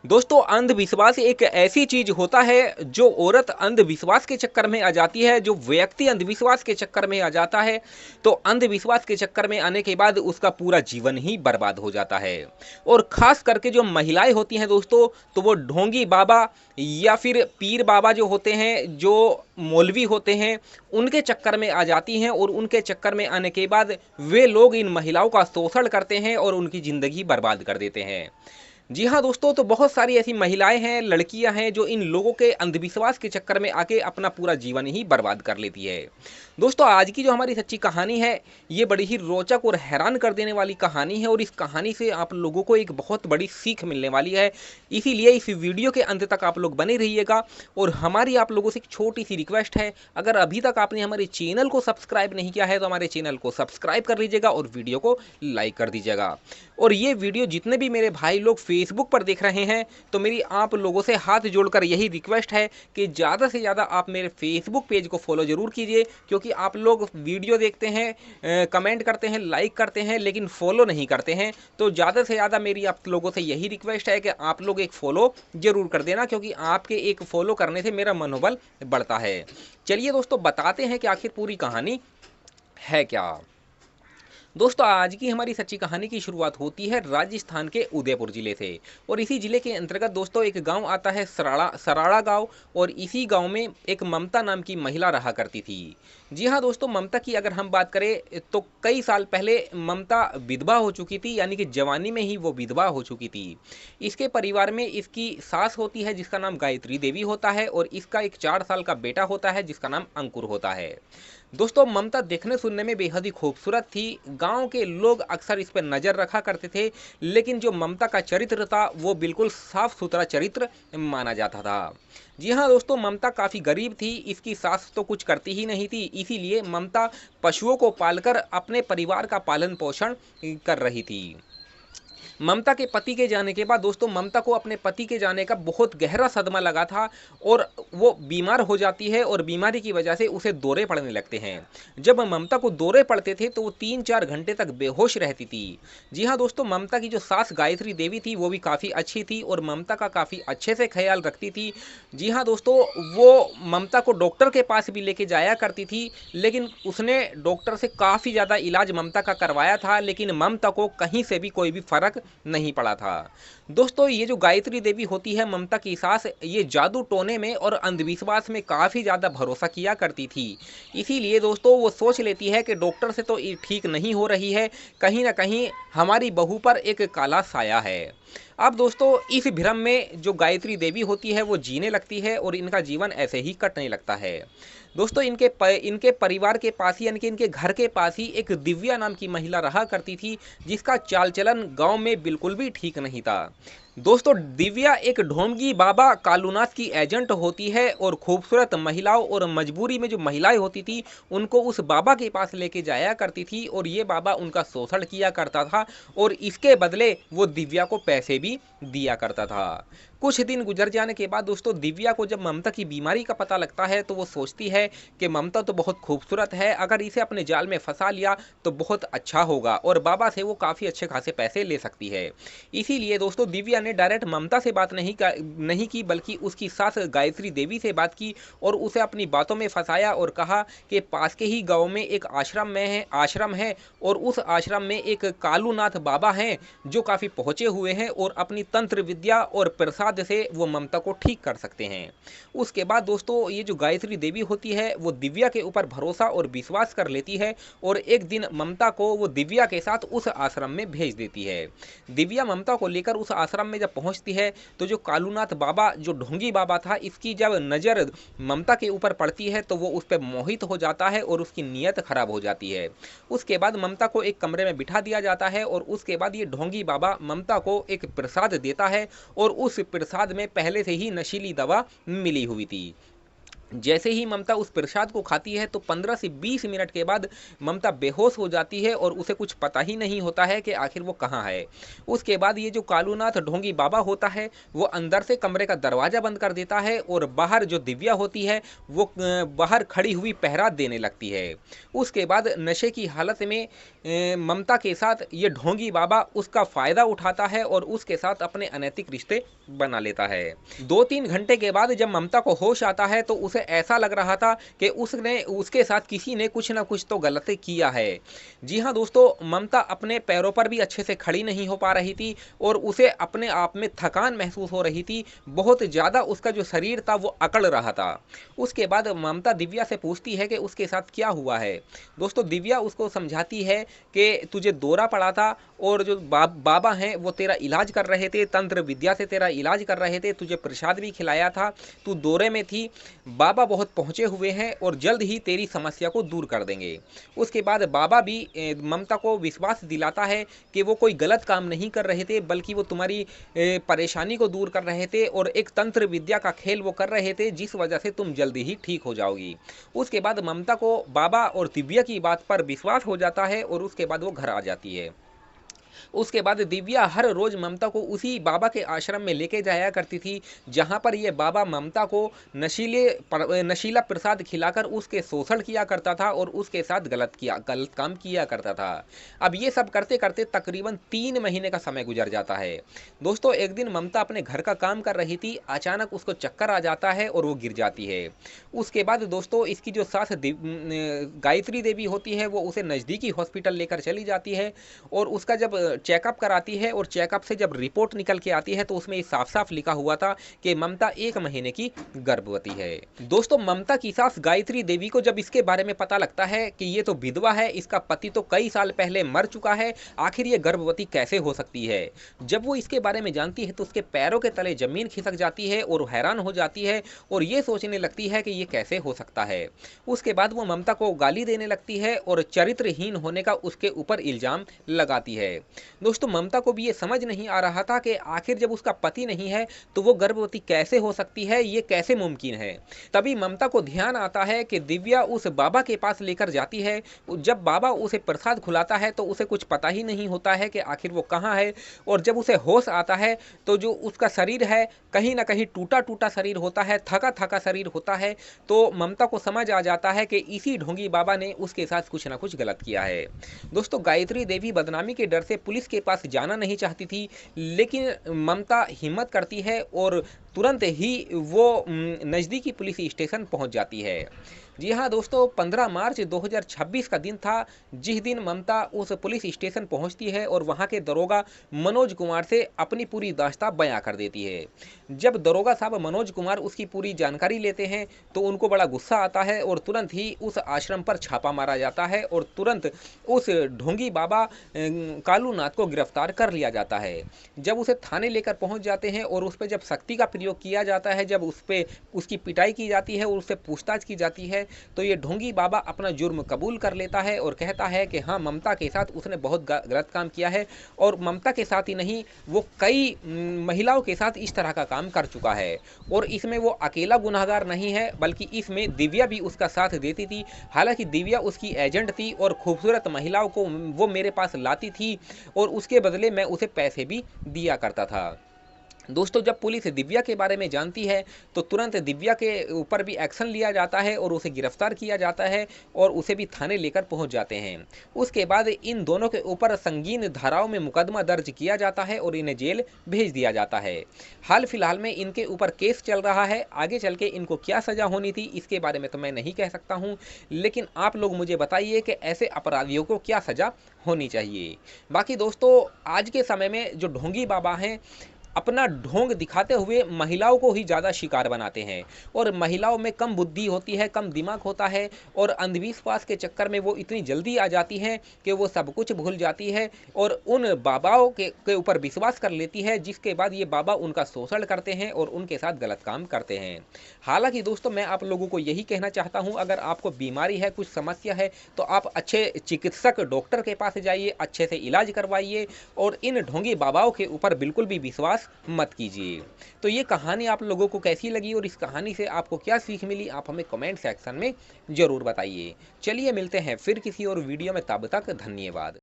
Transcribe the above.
दोस्तों अंधविश्वास एक ऐसी चीज होता है जो औरत अंधविश्वास के चक्कर में आ जाती है, जो व्यक्ति अंधविश्वास के चक्कर में आ जाता है तो अंधविश्वास के चक्कर में आने के बाद उसका पूरा जीवन ही बर्बाद हो जाता है। और खास करके जो महिलाएं होती हैं दोस्तों, तो वो ढोंगी बाबा या फिर पीर बाबा जो होते हैं, जो मौलवी होते हैं, उनके चक्कर में आ जाती हैं और उनके चक्कर में आने के बाद वे लोग इन महिलाओं का शोषण करते हैं और उनकी जिंदगी बर्बाद कर देते हैं। जी हाँ दोस्तों, तो बहुत सारी ऐसी महिलाएं हैं, लड़कियां हैं जो इन लोगों के अंधविश्वास के चक्कर में आके अपना पूरा जीवन ही बर्बाद कर लेती है। दोस्तों आज की जो हमारी सच्ची कहानी है, ये बड़ी ही रोचक और हैरान कर देने वाली कहानी है और इस कहानी से आप लोगों को एक बहुत बड़ी सीख मिलने वाली है। इसीलिए इस वीडियो के अंत तक आप लोग बने रहिएगा। और हमारी आप लोगों से एक छोटी सी रिक्वेस्ट है, अगर अभी तक आपने हमारे चैनल को सब्सक्राइब नहीं किया है तो हमारे चैनल को सब्सक्राइब कर लीजिएगा और वीडियो को लाइक कर दीजिएगा। और ये वीडियो जितने भी मेरे भाई लोग फेसबुक पर देख रहे हैं, तो मेरी आप लोगों से हाथ जोड़कर यही रिक्वेस्ट है कि ज़्यादा से ज़्यादा आप मेरे फेसबुक पेज को फॉलो ज़रूर कीजिए, क्योंकि आप लोग वीडियो देखते हैं, कमेंट करते हैं, लाइक करते हैं, लेकिन फॉलो नहीं करते हैं। तो ज़्यादा से ज़्यादा मेरी आप लोगों से यही रिक्वेस्ट है कि आप लोग एक फॉलो ज़रूर कर देना, क्योंकि आपके एक फॉलो करने से मेरा मनोबल बढ़ता है। चलिए दोस्तों, बताते हैं कि आखिर पूरी कहानी है क्या। दोस्तों आज की हमारी सच्ची कहानी की शुरुआत होती है राजस्थान के उदयपुर जिले से। और इसी जिले के अंतर्गत दोस्तों एक गांव आता है सराड़ा गांव। और इसी गांव में एक ममता नाम की महिला रहा करती थी। जी हाँ दोस्तों, ममता की अगर हम बात करें तो कई साल पहले ममता विधवा हो चुकी थी, यानी कि जवानी में ही वो विधवा हो चुकी थी। इसके परिवार में इसकी सास होती है जिसका नाम गायत्री देवी होता है, और इसका एक 4 साल का बेटा होता है जिसका नाम अंकुर होता है। दोस्तों ममता देखने सुनने में बेहद ही खूबसूरत थी। गांव के लोग अक्सर इस पर नज़र रखा करते थे, लेकिन जो ममता का चरित्र था वो बिल्कुल साफ सुथरा चरित्र माना जाता था। जी हाँ दोस्तों, ममता काफ़ी गरीब थी, इसकी सास तो कुछ करती ही नहीं थी, इसीलिए ममता पशुओं को पालकर अपने परिवार का पालन पोषण कर रही थी। ममता के पति के जाने के बाद दोस्तों ममता को अपने पति के जाने का बहुत गहरा सदमा लगा था, और वो बीमार हो जाती है और बीमारी की वजह से उसे दौरे पड़ने लगते हैं। जब ममता को दौरे पड़ते थे तो वो 3-4 घंटे तक बेहोश रहती थी। जी हाँ दोस्तों, ममता की जो सास गायत्री देवी थी वो भी काफ़ी अच्छी थी और ममता का काफ़ी अच्छे से ख्याल रखती थी। जी हाँ दोस्तों, वो ममता को डॉक्टर के पास भी लेके जाया करती थी, लेकिन उसने डॉक्टर से काफ़ी ज़्यादा इलाज ममता का करवाया था, लेकिन ममता को कहीं से भी कोई भी फर्क नहीं पड़ा था। दोस्तों ये जो गायत्री देवी होती है ममता की सास, ये जादू टोने में और अंधविश्वास में काफ़ी ज़्यादा भरोसा किया करती थी। इसीलिए दोस्तों वो सोच लेती है कि डॉक्टर से तो ये ठीक नहीं हो रही है, कहीं ना कहीं हमारी बहू पर एक काला साया है। अब दोस्तों इस भ्रम में जो गायत्री देवी होती है वो जीने लगती है और इनका जीवन ऐसे ही कटने लगता है। दोस्तों इनके परिवार के पास ही, यानी कि इनके घर के पास ही एक दिव्या नाम की महिला रहा करती थी, जिसका चाल चलन गांव में बिल्कुल भी ठीक नहीं था। दोस्तों दिव्या एक ढोंगी बाबा कालूनाथ की एजेंट होती है, और खूबसूरत महिलाओं और मजबूरी में जो महिलाएं होती थी उनको उस बाबा के पास लेके जाया करती थी, और ये बाबा उनका शोषण किया करता था और इसके बदले वो दिव्या को पैसे भी दिया करता था। कुछ दिन गुजर जाने के बाद दोस्तों दिव्या को जब ममता की बीमारी का पता लगता है तो वो सोचती है कि ममता तो बहुत खूबसूरत है, अगर इसे अपने जाल में फंसा लिया तो बहुत अच्छा होगा और बाबा से वो काफ़ी अच्छे खासे पैसे ले सकती है। इसीलिए दोस्तों दिव्या ने डायरेक्ट ममता से बात नहीं की, बल्कि उसकी सास गायत्री देवी से बात की और उसे अपनी बातों में फंसाया और कहा कि पास के ही गाँव में एक आश्रम है और उस आश्रम में एक कालूनाथ बाबा हैं जो काफ़ी पहुँचे हुए हैं और अपनी तंत्र विद्या और प्रसाद से वो ममता को ठीक कर सकते हैं। उसके बाद दोस्तों ये जो गायत्री देवी होती है वो दिव्या के ऊपर भरोसा और विश्वास कर लेती है, और एक दिन ममता को वो दिव्या के साथ उस आश्रम में भेज देती है। दिव्या ममता को लेकर उस आश्रम में जब पहुंचती है तो जो कालूनाथ बाबा, जो ढोंगी बाबा था, इसकी जब नज़र ममता के ऊपर पड़ती है तो वो उस पर मोहित हो जाता है और उसकी नीयत खराब हो जाती है। उसके बाद ममता को एक कमरे में बिठा दिया जाता है और उसके बाद ये ढोंगी बाबा ममता को एक प्रसाद देता है, और उस प्रसाद में पहले से ही नशीली दवा मिली हुई थी। जैसे ही ममता उस प्रसाद को खाती है तो 15 से 20 मिनट के बाद ममता बेहोश हो जाती है और उसे कुछ पता ही नहीं होता है कि आखिर वो कहाँ है। उसके बाद ये जो कालूनाथ ढोंगी बाबा होता है वो अंदर से कमरे का दरवाज़ा बंद कर देता है, और बाहर जो दिव्या होती है वो बाहर खड़ी हुई पहरा देने लगती है। उसके बाद नशे की हालत में ममता के साथ ये ढोंगी बाबा उसका फायदा उठाता है और उसके साथ अपने अनैतिक रिश्ते बना लेता है। 2-3 घंटे के बाद जब ममता को होश आता है तो उसे ऐसा लग रहा था कि उसने उसके साथ किसी ने कुछ ना कुछ तो गलत किया है। जी हाँ दोस्तों, ममता अपने पैरों पर भी अच्छे से खड़ी नहीं हो पा रही थी और उसे अपने आप में थकान महसूस हो रही थी। बहुत ज़्यादा उसका जो शरीर था वो अकड़ रहा था। उसके बाद ममता दिव्या से पूछती है कि उसके साथ क्या हुआ है। दोस्तों, दिव्या उसको समझाती है कि तुझे दौरा पड़ा था और जो बाबा हैं वो तेरा इलाज कर रहे थे, तंत्र विद्या से तेरा इलाज कर रहे थे, तुझे प्रसाद भी खिलाया था, तू दौरे में थी। बाबा बहुत पहुँचे हुए हैं और जल्द ही तेरी समस्या को दूर कर देंगे। उसके बाद बाबा भी ममता को विश्वास दिलाता है कि वो कोई गलत काम नहीं कर रहे थे, बल्कि वो तुम्हारी परेशानी को दूर कर रहे थे और एक तंत्र विद्या का खेल वो कर रहे थे, जिस वजह से तुम जल्दी ही ठीक हो जाओगी। उसके बाद ममता को बाबा और दिव्या की बात पर विश्वास हो जाता है और उसके बाद वो घर आ जाती है। उसके बाद दिव्या हर रोज ममता को उसी बाबा के आश्रम में लेके जाया करती थी, जहां पर ये बाबा ममता को नशीला प्रसाद खिलाकर उसके शोषण किया करता था और उसके साथ गलत काम किया करता था। अब ये सब करते करते तकरीबन 3 महीने का समय गुजर जाता है। दोस्तों, एक दिन ममता अपने घर का काम कर रही थी, अचानक उसको चक्कर आ जाता है और वो गिर जाती है। उसके बाद दोस्तों, इसकी जो सास गायत्री देवी होती है वो उसे नज़दीकी हॉस्पिटल लेकर चली जाती है और उसका जब चेकअप कराती है और चेकअप से जब रिपोर्ट निकल के आती है तो उसमें साफ साफ लिखा हुआ था कि ममता 1 महीने की गर्भवती है। दोस्तों, ममता की सास गायत्री देवी को जब इसके बारे में पता लगता है कि ये तो विधवा है, इसका पति तो कई साल पहले मर चुका है, आखिर ये गर्भवती कैसे हो सकती है। जब वो इसके बारे में जानती है तो उसके पैरों के तले जमीन खिसक जाती है और हैरान हो जाती है और ये सोचने लगती है कि ये कैसे हो सकता है। उसके बाद वो ममता को गाली देने लगती है और चरित्रहीन होने का उसके ऊपर इल्जाम लगाती है। दोस्तों, ममता को भी ये समझ नहीं आ रहा था कि आखिर जब उसका पति नहीं है तो वो गर्भवती कैसे हो सकती है, ये कैसे मुमकिन है। तभी ममता को ध्यान आता है कि दिव्या उस बाबा के पास लेकर जाती है। जब बाबा उसे प्रसाद खुलाता है तो उसे कुछ पता ही नहीं होता है कि आखिर वो कहाँ है और जब उसे होश आता है तो जो उसका शरीर है कहीं ना कहीं टूटा टूटा शरीर होता है, थका थका शरीर होता है। तो ममता को समझ आ जाता है कि इसी ढोंगी बाबा ने उसके साथ कुछ ना कुछ गलत किया है। दोस्तों, गायत्री देवी बदनामी के डर से पुलिस के पास जाना नहीं चाहती थी, लेकिन ममता हिम्मत करती है और तुरंत ही वो नज़दीकी पुलिस स्टेशन पहुंच जाती है। जी हाँ दोस्तों, 15 मार्च 2026 का दिन था जिस दिन ममता उस पुलिस स्टेशन पहुंचती है और वहां के दरोगा मनोज कुमार से अपनी पूरी दास्तां बयां कर देती है। जब दरोगा साहब मनोज कुमार उसकी पूरी जानकारी लेते हैं तो उनको बड़ा गुस्सा आता है और तुरंत ही उस आश्रम पर छापा मारा जाता है और तुरंत उस ढोंगी बाबा कालू नाथ को गिरफ्तार कर लिया जाता है। जब उसे थाने लेकर पहुंच जाते हैं और उस पर जब सख्ती का प्रयोग किया जाता है, जब उस पर उसकी पिटाई की जाती है और उससे पूछताछ की जाती है, तो ये ढोंगी बाबा अपना जुर्म कबूल कर लेता है और कहता है कि हाँ, ममता के साथ उसने बहुत गलत काम किया है और ममता के साथ ही नहीं, वो कई महिलाओं के साथ इस तरह का काम कर चुका है और इसमें वो अकेला गुनहगार नहीं है, बल्कि इसमें दिव्या भी उसका साथ देती थी। हालांकि दिव्या उसकी एजेंट थी और खूबसूरत महिलाओं को वो मेरे पास लाती थी और उसके बदले मैं उसे पैसे भी दिया करता था। दोस्तों, जब पुलिस दिव्या के बारे में जानती है तो तुरंत दिव्या के ऊपर भी एक्शन लिया जाता है और उसे गिरफ्तार किया जाता है और उसे भी थाने लेकर पहुंच जाते हैं। उसके बाद इन दोनों के ऊपर संगीन धाराओं में मुकदमा दर्ज किया जाता है और इन्हें जेल भेज दिया जाता है। हाल फिलहाल में इनके ऊपर केस चल रहा है, आगे चल के इनको क्या सजा होनी थी इसके बारे में तो मैं नहीं कह सकता हूँ, लेकिन आप लोग मुझे बताइए कि ऐसे अपराधियों को क्या सजा होनी चाहिए। बाकी दोस्तों, आज के समय में जो ढोंगी बाबा हैं अपना ढोंग दिखाते हुए महिलाओं को ही ज़्यादा शिकार बनाते हैं और महिलाओं में कम बुद्धि होती है, कम दिमाग होता है और अंधविश्वास के चक्कर में वो इतनी जल्दी आ जाती हैं कि वो सब कुछ भूल जाती है और उन बाबाओं के ऊपर विश्वास कर लेती है, जिसके बाद ये बाबा उनका शोषण करते हैं और उनके साथ गलत काम करते हैं। हालांकि दोस्तों, मैं आप लोगों को यही कहना चाहता हूँ, अगर आपको बीमारी है, कुछ समस्या है, तो आप अच्छे चिकित्सक डॉक्टर के पास जाइए, अच्छे से इलाज करवाइए और इन ढोंगी बाबाओं के ऊपर बिल्कुल भी विश्वास मत कीजिए। तो ये कहानी आप लोगों को कैसी लगी और इस कहानी से आपको क्या सीख मिली, आप हमें कमेंट सेक्शन में ज़रूर बताइए। चलिए मिलते हैं फिर किसी और वीडियो में, तब तक धन्यवाद।